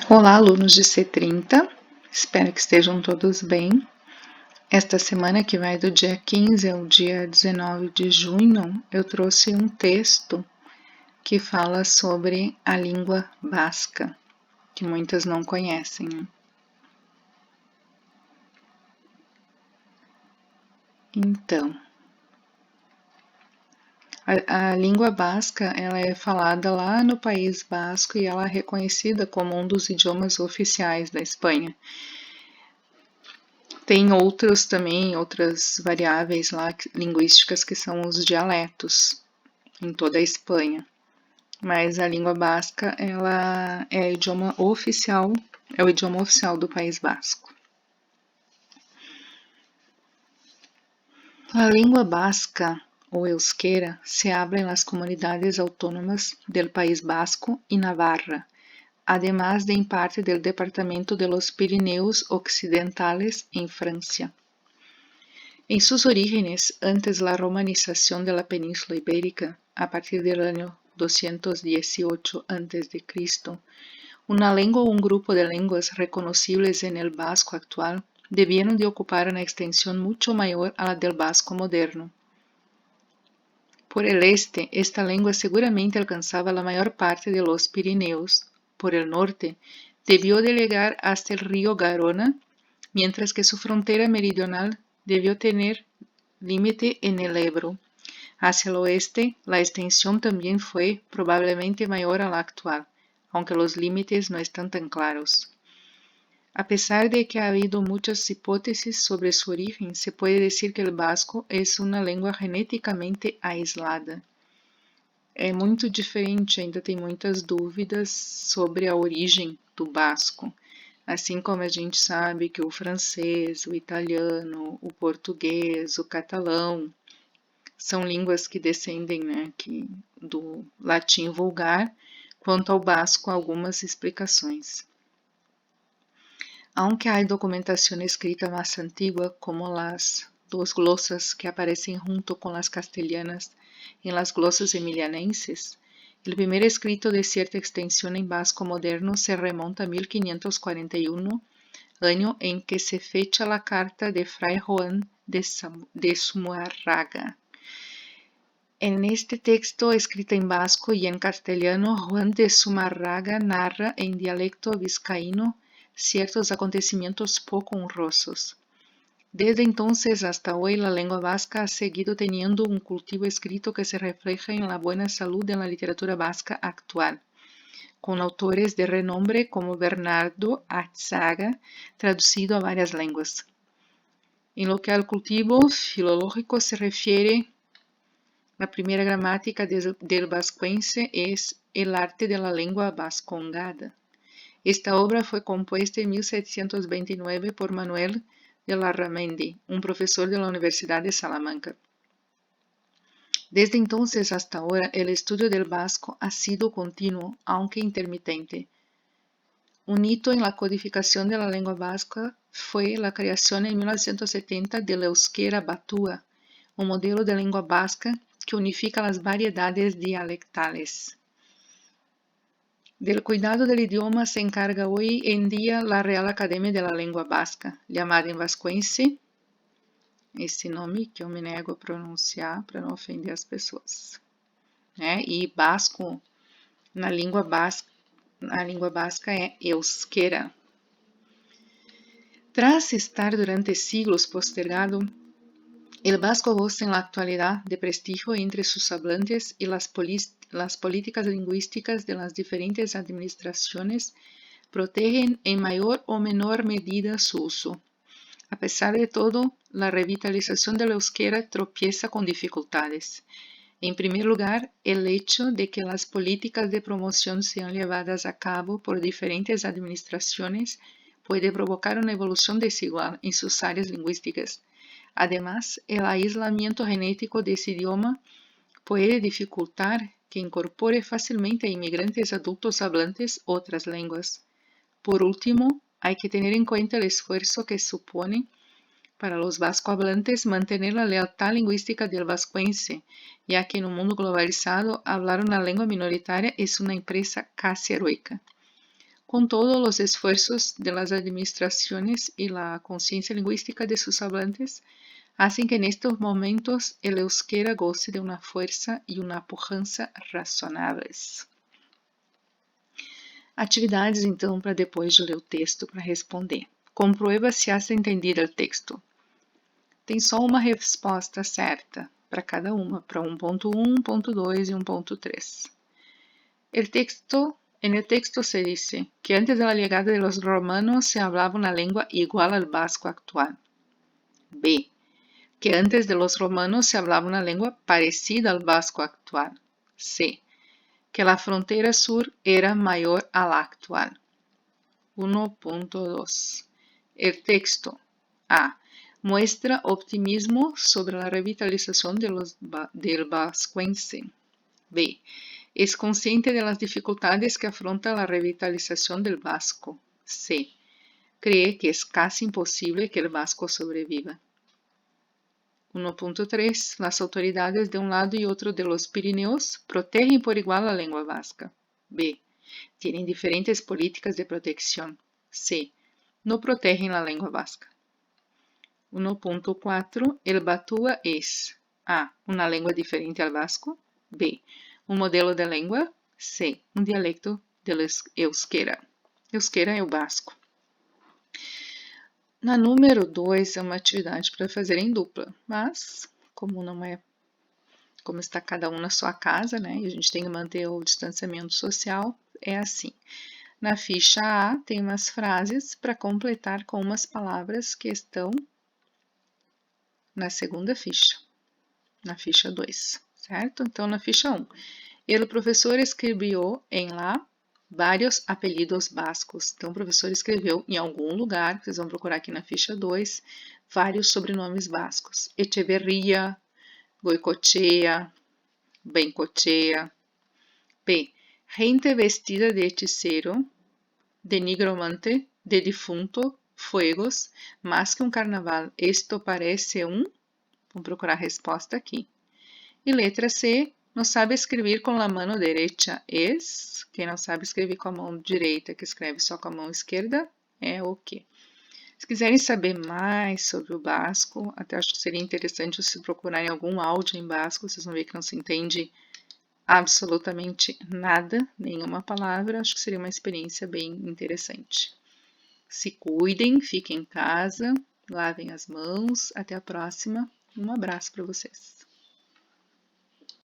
Olá, alunos de C30, espero que estejam todos bem. Esta semana, que vai do dia 15 ao dia 19 de junho, eu trouxe um texto que fala sobre a língua basca, que muitas não conhecem. Então, a língua basca ela é falada lá no País Basco e ela é reconhecida como um dos idiomas oficiais da Espanha. Tem outros também, outras variáveis lá linguísticas que são os dialetos em toda a Espanha. Mas a língua basca, ela é o idioma oficial do País Basco. A língua basca o euskera se habla en las comunidades autónomas del País Basco y Navarra, además de en parte del departamento de los Pirineos Occidentales en Francia. En sus orígenes, antes la romanización de la península ibérica, a partir del año 218 a.C., una lengua o un grupo de lenguas reconocibles en el basco actual debieron de ocupar una extensión mucho mayor a la del basco moderno. Por el este, esta lengua seguramente alcanzaba la mayor parte de los Pirineos. Por el norte, debió de llegar hasta el río Garona, mientras que su frontera meridional debió tener límite en el Ebro. Hacia el oeste, la extensión también fue probablemente mayor a la actual, aunque los límites no están tan claros. A pesar de que ha habido muchas hipótesis sobre su origen, se puede decir que el basco es una lengua geneticamente aislada. É muito diferente, ainda tem muitas dúvidas sobre a origem do basco. Assim como a gente sabe que o francês, o italiano, o português, o catalão são línguas que descendem do latim vulgar, quanto ao basco, algumas explicações. Aunque hay documentación escrita más antigua, como las dos glosas que aparecen junto con las castellanas en las glosas emilianenses, el primer escrito de cierta extensión en basco moderno se remonta a 1541, año en que se fecha la carta de Fray Juan de Zumárraga. En este texto, escrito en basco y en castellano, Juan de Zumárraga narra en dialecto vizcaíno ciertos acontecimientos poco honrosos. Desde entonces hasta hoy, la lengua vasca ha seguido teniendo un cultivo escrito que se refleja en la buena salud de la literatura vasca actual, con autores de renombre como Bernardo Atzaga, traducido a varias lenguas. En lo que al cultivo filológico se refiere, la primera gramática del vascuense es El arte de la lengua vascongada. Esta obra fue compuesta en 1729 por Manuel de Larramendi, un profesor de la Universidad de Salamanca. Desde entonces hasta ahora, el estudio del vasco ha sido continuo, aunque intermitente. Un hito en la codificación de la lengua vasca fue la creación en 1970 del euskera batua, un modelo de lengua vasca que unifica las variedades dialectales. Del cuidado del idioma se encarga hoy en día la Real Academia de la Lengua Vasca, llamada en vascuense, esse nome que eu me nego a pronunciar para não ofender as pessoas. E basco, na língua basca é euskera. Tras estar durante siglos postergado, el vasco goza en la actualidad de prestigio entre sus hablantes y las políticas lingüísticas de las diferentes administraciones protegen en mayor o menor medida su uso. A pesar de todo, la revitalización del euskera tropieza con dificultades. En primer lugar, el hecho de que las políticas de promoción sean llevadas a cabo por diferentes administraciones puede provocar una evolución desigual en sus áreas lingüísticas. Además, el aislamiento genético de ese idioma puede dificultar que incorpore fácilmente a inmigrantes adultos hablantes otras lenguas. Por último, hay que tener en cuenta el esfuerzo que supone para los vascohablantes mantener la lealtad lingüística del vascuense, ya que en un mundo globalizado hablar una lengua minoritaria es una empresa casi heroica. Con todos los esfuerzos de las administraciones y la conciencia lingüística de sus hablantes, hacen que en estos momentos el euskera goce de una fuerza y una pujança razonáveis. Atividades, então, para depois de ler o texto, para responder. Comprueba se has entendido o texto. Tem só uma resposta certa para cada uma, para 1.1, 1.2 e 1.3. En el texto se dice que antes de la llegada de los romanos se hablaba una lengua igual al vasco actual. B. Que antes de los romanos se hablaba una lengua parecida al vasco actual. C. Que la frontera sur era mayor a la actual. 1.2. El texto A. Muestra optimismo sobre la revitalización del vascuense. B. Es consciente de las dificultades que afronta la revitalización del vasco. C. Cree que es casi imposible que el vasco sobreviva. 1.3. Las autoridades de un lado y otro de los Pirineos protegen por igual la lengua vasca. B. Tienen diferentes políticas de protección. C. No protegen la lengua vasca. 1.4. El batua es A. Una lengua diferente al vasco. B. Um modelo de língua. C. Um dialecto del euskera. Euskera é o basco. Na número 2 é uma atividade para fazer em dupla, mas como está cada um na sua casa, né, e a gente tem que manter o distanciamento social, é assim. Na ficha A tem umas frases para completar com umas palavras que estão na segunda ficha, na ficha 2, certo? Então, na ficha 1. El professor escreveu em lá vários apelidos bascos. Então, o professor escreveu em algum lugar, vocês vão procurar aqui na ficha 2, vários sobrenomes bascos. Echeverria, Goicoechea, Bencochea. B. Gente vestida de hechicero, de nigromante, de difunto, fuegos, más que um carnaval. Esto parece um... Vamos procurar a resposta aqui. E letra C. Não sabe escrever com a mão direita. Quem não sabe escrever com a mão direita, que escreve só com a mão esquerda, é o quê? Se quiserem saber mais sobre o basco, até acho que seria interessante vocês procurarem algum áudio em basco, vocês vão ver que não se entende absolutamente nada, nenhuma palavra. Acho que seria uma experiência bem interessante. Se cuidem, fiquem em casa, lavem as mãos. Até a próxima. Um abraço para vocês.